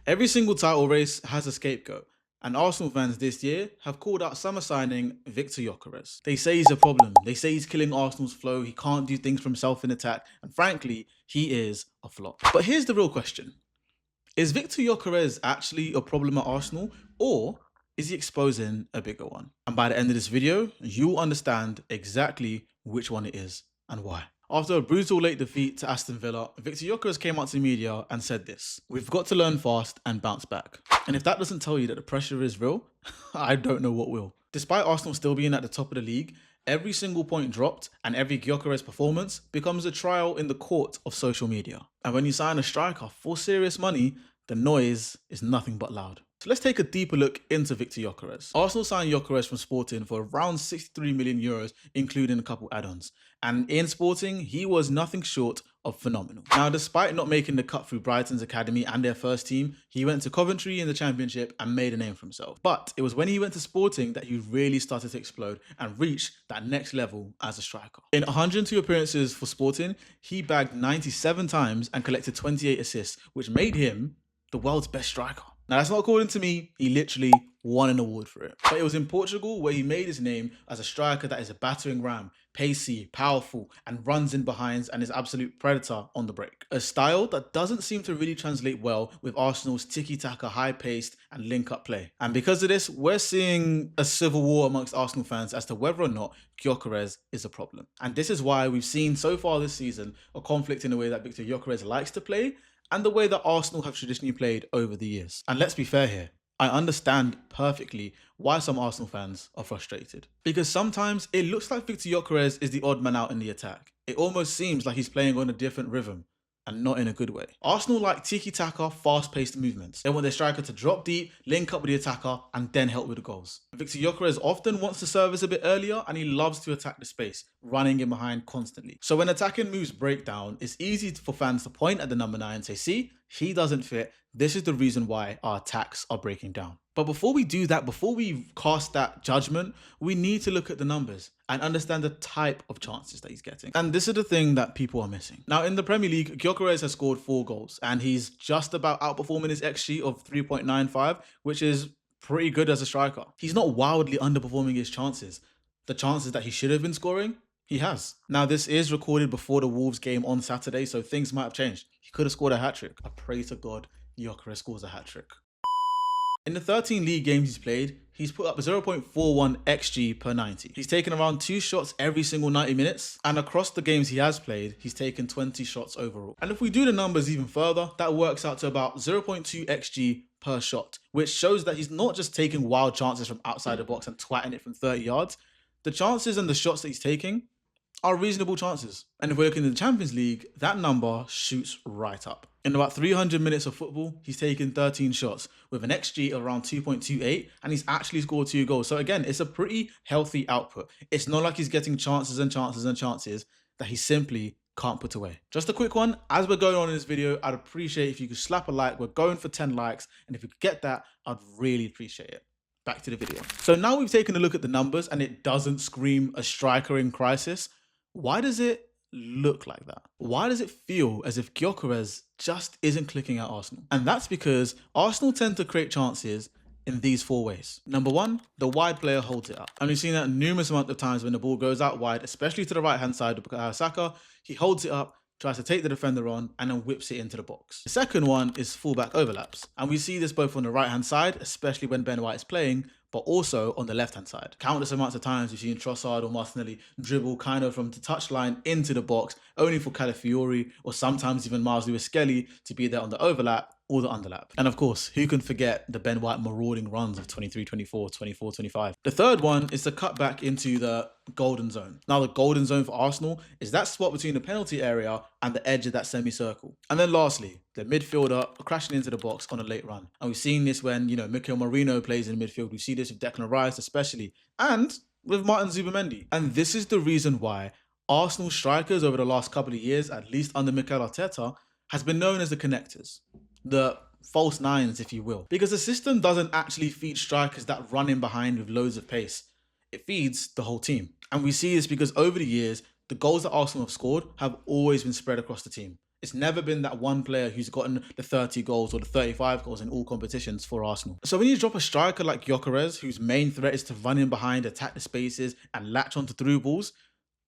Every single title race has a scapegoat, and Arsenal fans this year have called out summer signing Viktor Gyökeres. They say he's a problem. They say he's killing Arsenal's flow. He can't do things for himself in attack, and frankly, he is a flop. But here's the real question. Is Viktor Gyökeres actually a problem at Arsenal, or is he exposing a bigger one? And by the end of this video, you'll understand exactly which one it is and why. After a brutal late defeat to Aston Villa, Viktor Gyökeres came out to the media and said this: "We've got to learn fast and bounce back." And if that doesn't tell you that the pressure is real, I don't know what will. Despite Arsenal still being at the top of the league, every single point dropped and every Gyökeres performance becomes a trial in the court of social media. And when you sign a striker for serious money, the noise is nothing but loud. So let's take a deeper look into Viktor Gyökeres. Arsenal signed Gyökeres from Sporting for around 63 million euros, including a couple add-ons. And in Sporting, he was nothing short of phenomenal. Now, despite not making the cut through Brighton's academy and their first team, he went to Coventry in the Championship and made a name for himself. But it was when he went to Sporting that he really started to explode and reach that next level as a striker. In 102 appearances for Sporting, he bagged 97 times and collected 28 assists, which made him the world's best striker. Now, that's not according to me. He literally won an award for it. But it was in Portugal where he made his name as a striker that is a battering ram, pacey, powerful, and runs in behinds and is an absolute predator on the break. A style that doesn't seem to really translate well with Arsenal's tiki-taka, high-paced, and link-up play. And because of this, we're seeing a civil war amongst Arsenal fans as to whether or not Gyökeres is a problem. And this is why we've seen so far this season a conflict in the way that Viktor Gyökeres likes to play and the way that Arsenal have traditionally played over the years. And let's be fair here, I understand perfectly why some Arsenal fans are frustrated. Because sometimes it looks like Viktor Gyökeres is the odd man out in the attack. It almost seems like he's playing on a different rhythm, and not in a good way. Arsenal like tiki-taka, fast-paced movements. They want their striker to drop deep, link up with the attacker, and then help with the goals. Viktor Gyökeres often wants to service a bit earlier, and he loves to attack the space, running in behind constantly. So when attacking moves break down, it's easy for fans to point at the number 9 and say, "See, he doesn't fit. This is the reason why our attacks are breaking down." But before we do that, before we cast that judgment, we need to look at the numbers and understand the type of chances that he's getting. And this is the thing that people are missing. Now, in the Premier League, Gyökeres has scored 4 goals, and he's just about outperforming his XG of 3.95, which is pretty good as a striker. He's not wildly underperforming his chances. The chances that he should have been scoring, he has. Now, this is recorded before the Wolves game on Saturday, so things might have changed. He could have scored a hat-trick. I pray to God Gyökeres scores a hat-trick. In the 13 league games he's played, he's put up a 0.41 XG per 90. He's taken around 2 shots every single 90 minutes, and across the games he has played, he's taken 20 shots overall. And if we do the numbers even further, that works out to about 0.2 XG per shot, which shows that he's not just taking wild chances from outside the box and twatting it from 30 yards. The chances and the shots that he's taking are reasonable chances. And if we're looking at the Champions League, that number shoots right up. In about 300 minutes of football, he's taken 13 shots with an XG of around 2.28, and he's actually scored 2 goals. So again, it's a pretty healthy output. It's not like he's getting chances and chances and chances that he simply can't put away. Just a quick one, as we're going on in this video, I'd appreciate if you could slap a like. We're going for 10 likes, and if you could get that, I'd really appreciate it. Back to the video. So now we've taken a look at the numbers, and it doesn't scream a striker in crisis. Why does it look like that? Why does it feel as if Gyökeres just isn't clicking at Arsenal? And that's because Arsenal tend to create chances in these 4 ways. Number 1, the wide player holds it up. And we've seen that numerous amount of times when the ball goes out wide, especially to the right-hand side of Saka, he holds it up, tries to take the defender on, and then whips it into the box. The second one is fullback overlaps. And we see this both on the right-hand side, especially when Ben White is playing, but also on the left-hand side. Countless amounts of times we've seen Trossard or Martinelli dribble kind of from the touchline into the box, only for Calafiori or sometimes even Miles Lewis-Skelly to be there on the overlap or the underlap. And of course, who can forget the Ben White marauding runs of 23-24, 24-25. The third one is to cut back into the golden zone. Now, the golden zone for Arsenal is that spot between the penalty area and the edge of that semicircle. And then lastly, the midfielder crashing into the box on a late run. And we've seen this when, Mikel Merino plays in midfield. We see this with Declan Rice especially, and with Martin Zubimendi. And this is the reason why Arsenal strikers over the last couple of years, at least under Mikel Arteta, has been known as the connectors. The false nines, if you will. Because the system doesn't actually feed strikers that run in behind with loads of pace. It feeds the whole team. And we see this because over the years, the goals that Arsenal have scored have always been spread across the team. It's never been that one player who's gotten the 30 goals or the 35 goals in all competitions for Arsenal. So when you drop a striker like Gyökeres, whose main threat is to run in behind, attack the spaces, and latch onto through balls,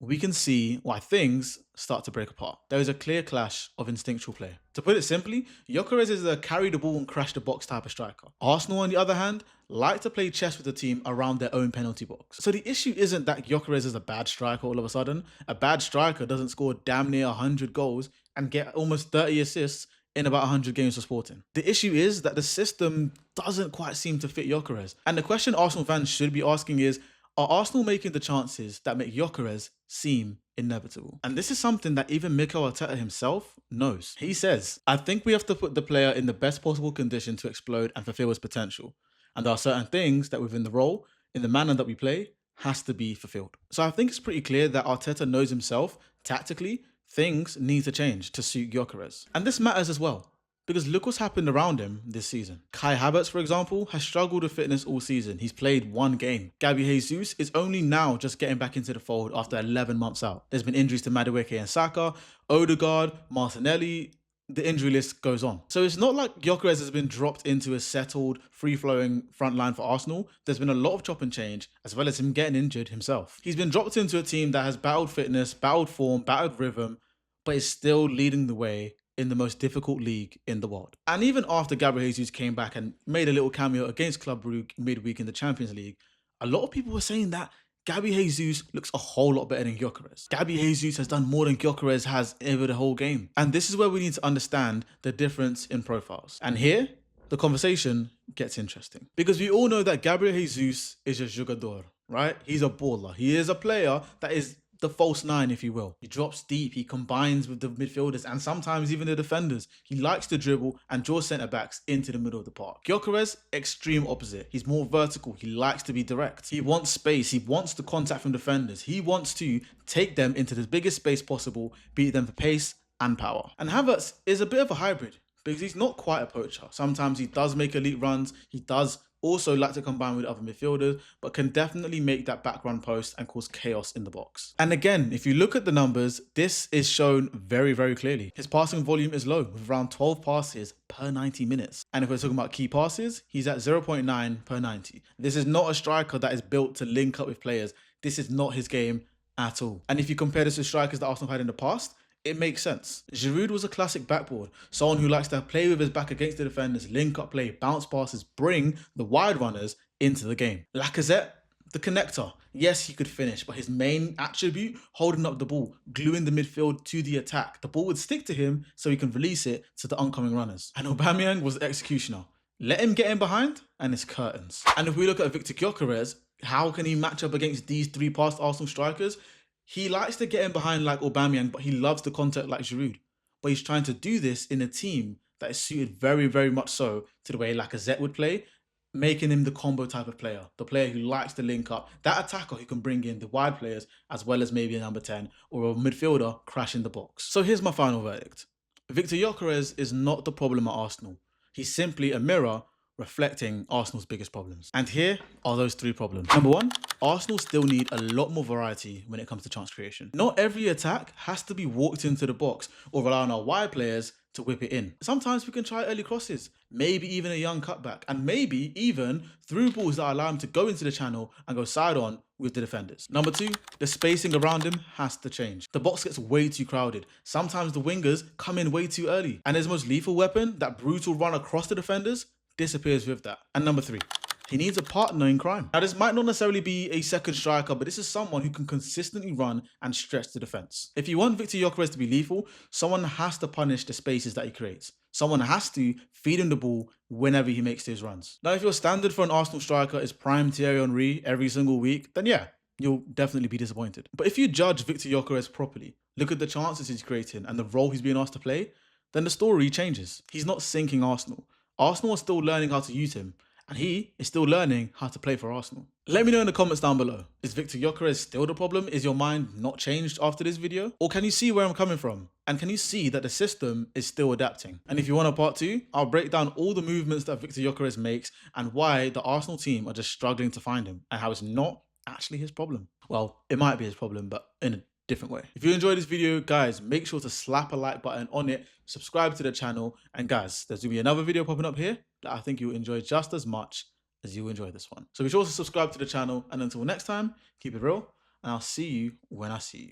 we can see why things start to break apart. There is a clear clash of instinctual play. To put it simply, Gyökeres is a carry the ball and crash the box type of striker. Arsenal, on the other hand, like to play chess with the team around their own penalty box. So the issue isn't that Gyökeres is a bad striker all of a sudden. A bad striker doesn't score damn near 100 goals and get almost 30 assists in about 100 games for Sporting. The issue is that the system doesn't quite seem to fit Gyökeres. And the question Arsenal fans should be asking is, are Arsenal making the chances that make Gyökeres seem inevitable? And this is something that even Mikel Arteta himself knows. He says, I think we have to put the player in the best possible condition to explode and fulfill his potential. And there are certain things that within the role, in the manner that we play, has to be fulfilled. So I think it's pretty clear that Arteta knows himself, tactically, things need to change to suit Gyökeres. And this matters as well, because look what's happened around him this season. Kai Havertz, for example, has struggled with fitness all season. He's played one game. Gabby Jesus is only now just getting back into the fold after 11 months out. There's been injuries to Madueke and Saka, Odegaard, Martinelli. The injury list goes on. So it's not like Gyökeres has been dropped into a settled, free-flowing front line for Arsenal. There's been a lot of chop and change, as well as him getting injured himself. He's been dropped into a team that has battled fitness, battled form, battled rhythm, but is still leading the way in the most difficult league in the world. And even after Gabriel Jesus came back and made a little cameo against Club Brugge midweek in the Champions League, a lot of people were saying that Gabby Jesus looks a whole lot better than Gyökeres. Gabby Jesus has done more than Gyökeres has over the whole game. And this is where we need to understand the difference in profiles. And here, the conversation gets interesting. Because we all know that Gabriel Jesus is a jogador, right? He's a baller. He is a player that is the false nine, if you will. He drops deep, he combines with the midfielders and sometimes even the defenders. He likes to dribble and draw centre-backs into the middle of the park. Gyökeres, extreme opposite. He's more vertical, he likes to be direct. He wants space, he wants the contact from defenders. He wants to take them into the biggest space possible, beat them for pace and power. And Havertz is a bit of a hybrid because he's not quite a poacher. Sometimes he does make elite runs, he does also like to combine with other midfielders, but can definitely make that back run post and cause chaos in the box. And again, if you look at the numbers, this is shown very, very clearly. His passing volume is low, with around 12 passes per 90 minutes. And if we're talking about key passes, he's at 0.9 per 90. This is not a striker that is built to link up with players. This is not his game at all. And if you compare this to strikers that Arsenal had in the past, it makes sense. Giroud was a classic backboard, someone who likes to play with his back against the defenders, link up play, bounce passes, bring the wide runners into the game. Lacazette, the connector. Yes, he could finish, but his main attribute, holding up the ball, gluing the midfield to the attack. The ball would stick to him so he can release it to the oncoming runners. And Aubameyang was the executioner. Let him get in behind and it's curtains. And if we look at Viktor Gyokeres, how can he match up against these three past Arsenal strikers? He likes to get in behind like Aubameyang, but he loves to contact like Giroud. But he's trying to do this in a team that is suited very, very much so to the way Lacazette would play, making him the combo type of player, the player who likes to link up, that attacker who can bring in the wide players as well as maybe a number 10 or a midfielder crashing the box. So here's my final verdict. Viktor Gyökeres is not the problem at Arsenal. He's simply a mirror reflecting Arsenal's biggest problems. And here are those three problems. Number one, Arsenal still need a lot more variety when it comes to chance creation. Not every attack has to be walked into the box or rely on our wide players to whip it in. Sometimes we can try early crosses, maybe even a young cutback, and maybe even through balls that allow him to go into the channel and go side on with the defenders. Number two, the spacing around him has to change. The box gets way too crowded. Sometimes the wingers come in way too early. And his most lethal weapon, that brutal run across the defenders, disappears with that. And number three, he needs a partner in crime. Now, this might not necessarily be a second striker, but this is someone who can consistently run and stretch the defense. If you want Viktor Gyökeres to be lethal, someone has to punish the spaces that he creates. Someone has to feed him the ball whenever he makes his runs. Now, if your standard for an Arsenal striker is prime Thierry Henry every single week, then yeah, you'll definitely be disappointed. But if you judge Viktor Gyökeres properly, look at the chances he's creating and the role he's being asked to play, then the story changes. He's not sinking Arsenal. Arsenal are still learning how to use him, and he is still learning how to play for Arsenal. Let me know in the comments down below. Is Viktor Gyökeres still the problem? Is your mind not changed after this video? Or can you see where I'm coming from? And can you see that the system is still adapting? And if you want a part two, I'll break down all the movements that Viktor Gyökeres makes and why the Arsenal team are just struggling to find him and how it's not actually his problem. Well, it might be his problem, but in a different way. If you enjoyed this video, guys, make sure to slap a like button on it, subscribe to the channel, and guys, there's gonna be another video popping up here that I think you'll enjoy just as much as you enjoy this one. So be sure to subscribe to the channel, and until next time, keep it real, and I'll see you when I see you.